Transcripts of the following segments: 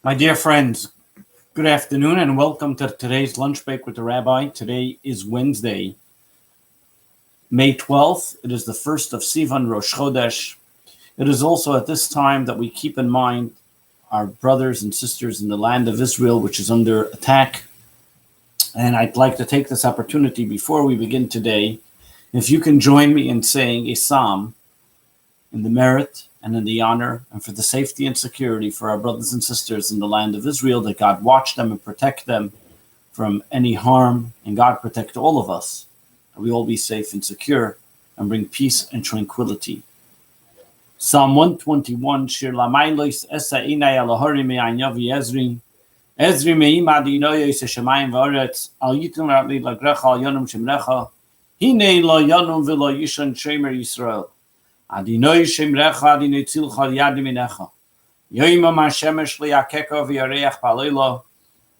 My dear friends, good afternoon and welcome to today's lunch break with the Rabbi. Today is Wednesday, May 12th. It is the first of Sivan Rosh Chodesh. It is also at this time that we keep in mind our brothers and sisters in the land of Israel, which is under attack. And I'd like to take this opportunity before we begin today, if you can join me in saying a psalm in the merit and in the honor and for the safety and security for our brothers and sisters in the land of Israel, that God watch them and protect them from any harm, and God protect all of us, and we all be safe and secure and bring peace and tranquility. Psalm 121, Shir Lamaylos Esa Inay Alahori Me'an Yavi Ezri, Ezri Me'im Adinoyo Yise Shemayim V'oretz, Al Yitum Rabbi Lagrecha Al Yonum Shemrecha, Hine Lo Yonum V'lo Yishon Shemer Yisrael, Adinoy Shemrecha Adinoy Tzilcha Yadi Minecha, Yoimam HaShemesh Li'akeka V'yareach Palelo,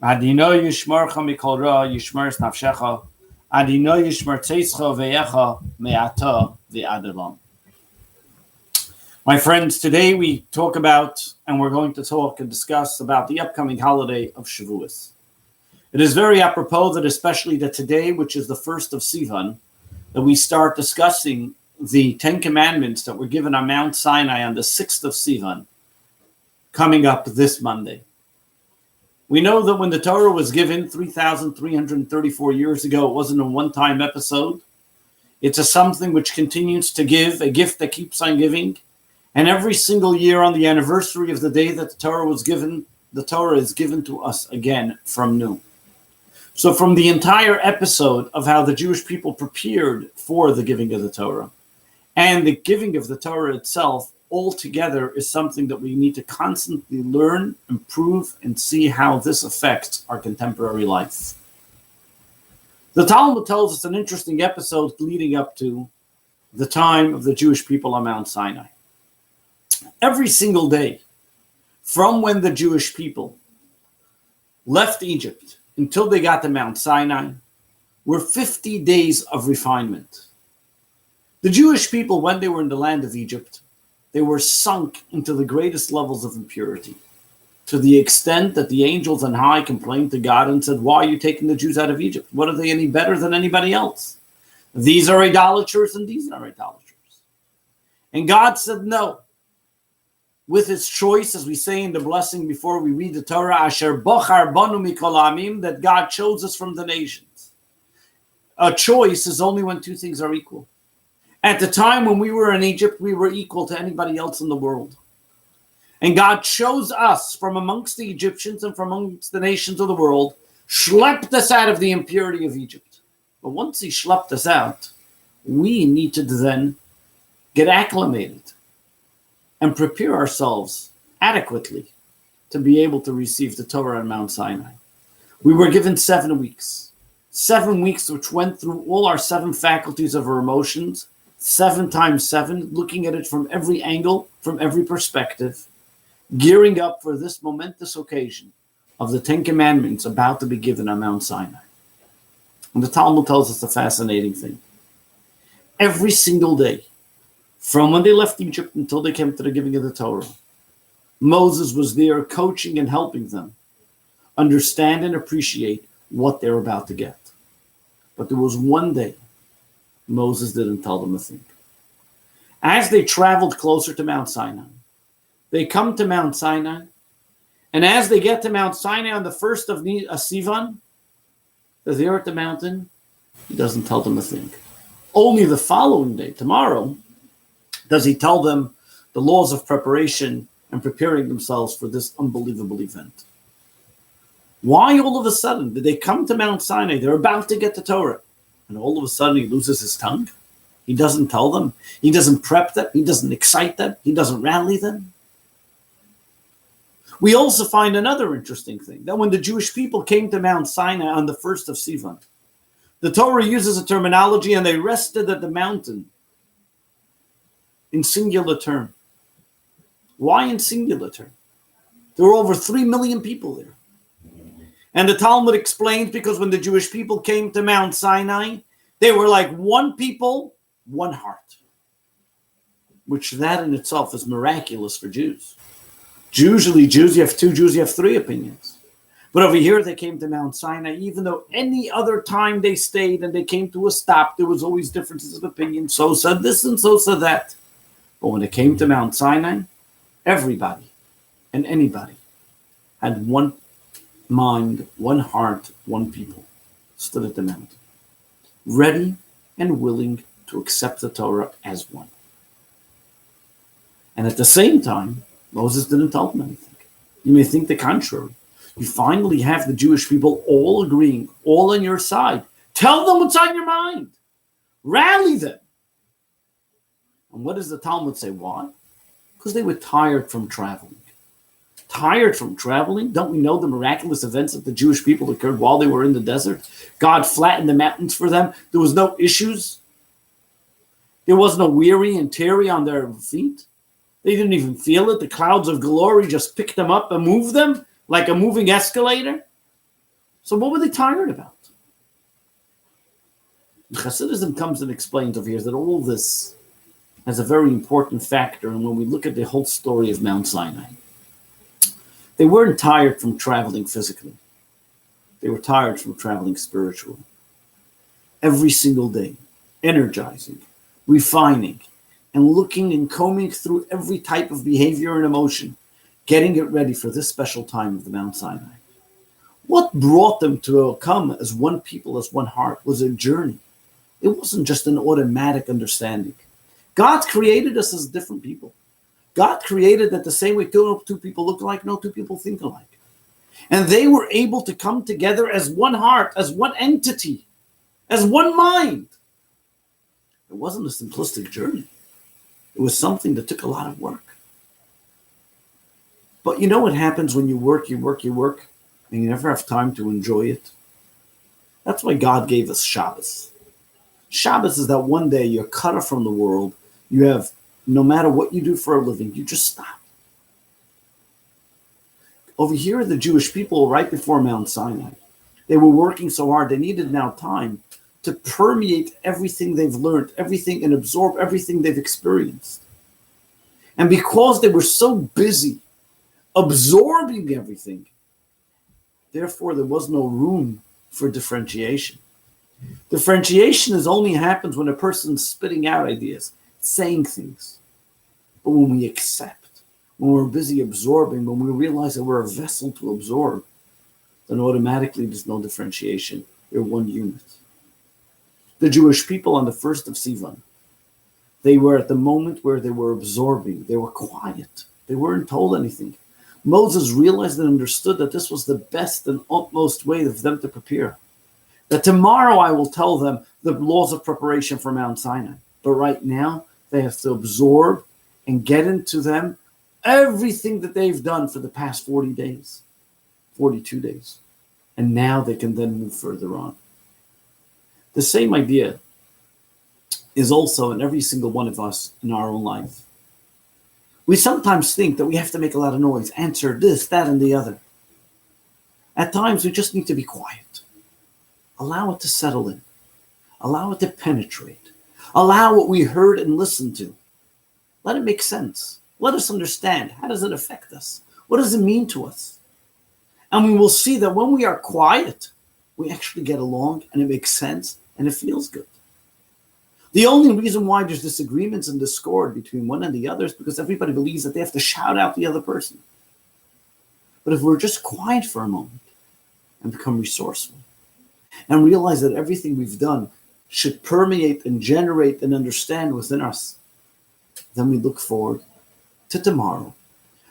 Adinoy Yishmorcha Mikol Ra Yishmers Nafshecha, Adinoy Yishmer Tzeitzcha V'yecha Me'ata V'adelam. My friends, today we talk about, and we're going to talk and discuss about the upcoming holiday of Shavuos. It is very apropos that especially that today, which is the first of Sivan, that we start discussing the 10 Commandments that were given on Mount Sinai on the 6th of Sivan, coming up this Monday. We know that when the Torah was given 3,334 years ago, it wasn't a one-time episode. It's a something which continues to give, a gift that keeps on giving. And every single year on the anniversary of the day that the Torah was given, the Torah is given to us again from new. So from the entire episode of how the Jewish people prepared for the giving of the Torah and the giving of the Torah itself, all together is something that we need to constantly learn, improve, and see how this affects our contemporary life. The Talmud tells us an interesting episode leading up to the time of the Jewish people on Mount Sinai. Every single day, from when the Jewish people left Egypt until they got to Mount Sinai, were 50 days of refinement. The Jewish people, when they were in the land of Egypt, they were sunk into the greatest levels of impurity, to the extent that the angels on high complained to God and said, "Why are you taking the Jews out of Egypt? What are they any better than anybody else? These are idolaters and these are idolaters." And God said no. With his choice, as we say in the blessing before we read the Torah, Asher bochar banu mikol amim, that God chose us from the nations. A choice is only when two things are equal. At the time when we were in Egypt, we were equal to anybody else in the world. And God chose us from amongst the Egyptians and from amongst the nations of the world, schlepped us out of the impurity of Egypt. But once he schlepped us out, we need to then get acclimated and prepare ourselves adequately to be able to receive the Torah on Mount Sinai. We were given 7 weeks. 7 weeks which went through all our 7 faculties of our emotions, 7 times 7, looking at it from every angle, from every perspective, gearing up for this momentous occasion of the 10 Commandments about to be given on Mount Sinai. And the Talmud tells us a fascinating thing. Every single day, from when they left Egypt until they came to the giving of the Torah, Moses was there coaching and helping them understand and appreciate what they're about to get. But there was one day Moses didn't tell them a thing. As they traveled closer to Mount Sinai, they come to Mount Sinai, and as they get to Mount Sinai on the first of Sivan, they're there at the mountain, he doesn't tell them a thing. Only the following day, tomorrow, does he tell them the laws of preparation and preparing themselves for this unbelievable event. Why all of a sudden did they come to Mount Sinai? They're about to get the Torah. And all of a sudden he loses his tongue. He doesn't tell them. He doesn't prep them. He doesn't excite them. He doesn't rally them. We also find another interesting thing, that when the Jewish people came to Mount Sinai on the first of Sivan, the Torah uses a terminology, and they rested at the mountain in singular term. Why in singular term? There were over 3 million people there. And the Talmud explains because when the Jewish people came to Mount Sinai, they were like one people, one heart. Which that in itself is miraculous for Jews. Usually Jews, you have two Jews, you have three opinions. But over here, they came to Mount Sinai, even though any other time they stayed and they came to a stop, there was always differences of opinion. So said this and so said that. But when it came to Mount Sinai, everybody and anybody had one mind, one heart, one people stood at the mountain, ready and willing to accept the Torah as one. And at the same time, Moses didn't tell them anything. You may think the contrary. You finally have the Jewish people all agreeing, all on your side. Tell them what's on your mind. Rally them. And what does the Talmud say? Why? Because they were tired from traveling. Tired from traveling? Don't we know the miraculous events that the Jewish people occurred while they were in the desert? God flattened the mountains for them. There was no issues. There was no weary and teary on their feet. They didn't even feel it. The clouds of glory just picked them up and moved them like a moving escalator. So what were they tired about? Hasidism comes and explains over here that all this has a very important factor. And when we look at the whole story of Mount Sinai, they weren't tired from traveling physically. They were tired from traveling spiritually. Every single day, energizing, refining, and looking and combing through every type of behavior and emotion, getting it ready for this special time of the Mount Sinai. What brought them to come as one people, as one heart, was a journey. It wasn't just an automatic understanding. God created us as different people. God created that the same way two people look alike, no two people think alike. And they were able to come together as one heart, as one entity, as one mind. It wasn't a simplistic journey. It was something that took a lot of work. But you know what happens when you work, and you never have time to enjoy it? That's why God gave us Shabbos. Shabbos is that one day you're cut off from the world. You have, no matter what you do for a living, you just stop. Over here, the Jewish people, right before Mount Sinai, they were working so hard, they needed now time to permeate everything they've learned, everything, and absorb everything they've experienced. And because they were so busy absorbing everything, therefore there was no room for differentiation. Differentiation only happens when a person's spitting out ideas, saying things. But when we accept, when we're busy absorbing, when we realize that we're a vessel to absorb, then automatically there's no differentiation. We're one unit. The Jewish people on the 1st of Sivan, they were at the moment where they were absorbing. They were quiet. They weren't told anything. Moses realized and understood that this was the best and utmost way for them to prepare. That tomorrow I will tell them the laws of preparation for Mount Sinai. But right now, they have to absorb and get into them everything that they've done for the past 40 days, 42 days. And now they can then move further on. The same idea is also in every single one of us in our own life. We sometimes think that we have to make a lot of noise, answer this, that, and the other. At times, we just need to be quiet. Allow it to settle in. Allow it to penetrate. Allow what we heard and listened to. Let it make sense. Let us understand. How does it affect us? What does it mean to us? And we will see that when we are quiet, we actually get along and it makes sense and it feels good. The only reason why there's disagreements and discord between one and the other is because everybody believes that they have to shout out the other person. But if we're just quiet for a moment and become resourceful and realize that everything we've done should permeate and generate and understand within us, then we look forward to tomorrow,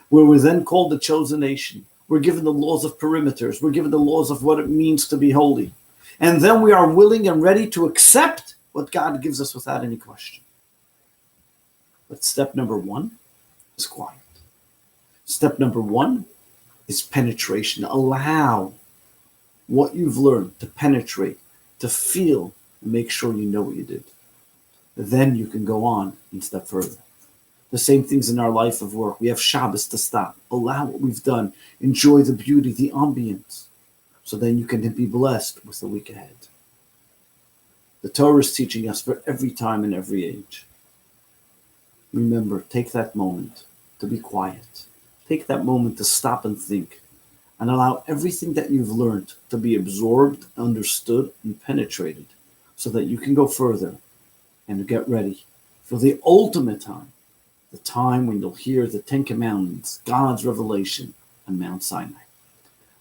where we're then called the chosen nation. We're given the laws of perimeters. We're given the laws of what it means to be holy. And then we are willing and ready to accept what God gives us without any question. But step number one is quiet. Step number one is penetration. Allow what you've learned to penetrate, to feel, and make sure you know what you did. Then you can go on and step further. The same things in our life of work. We have Shabbos to stop. Allow what we've done. Enjoy the beauty, the ambience. So then you can be blessed with the week ahead. The Torah is teaching us for every time and every age. Remember, take that moment to be quiet, take that moment to stop and think and allow everything that you've learned to be absorbed, understood, and penetrated so that you can go further and get ready for the ultimate time, the time when you'll hear the Ten Commandments, God's revelation on Mount Sinai.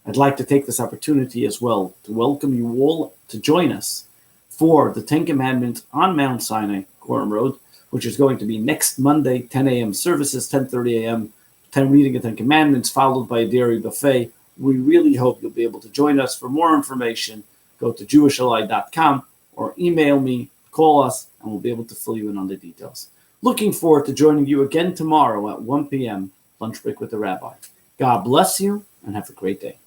I'd like to take this opportunity as well to welcome you all to join us for the Ten Commandments on Mount Sinai, Quorum Road, which is going to be next Monday, 10 a.m. services, 10:30 a.m., 10 reading of Ten Commandments, followed by a dairy buffet. We really hope you'll be able to join us. For more information, go to jewishally.com or email me, call us, and we'll be able to fill you in on the details. Looking forward to joining you again tomorrow at 1 p.m., Lunch Break with the Rabbi. God bless you and have a great day.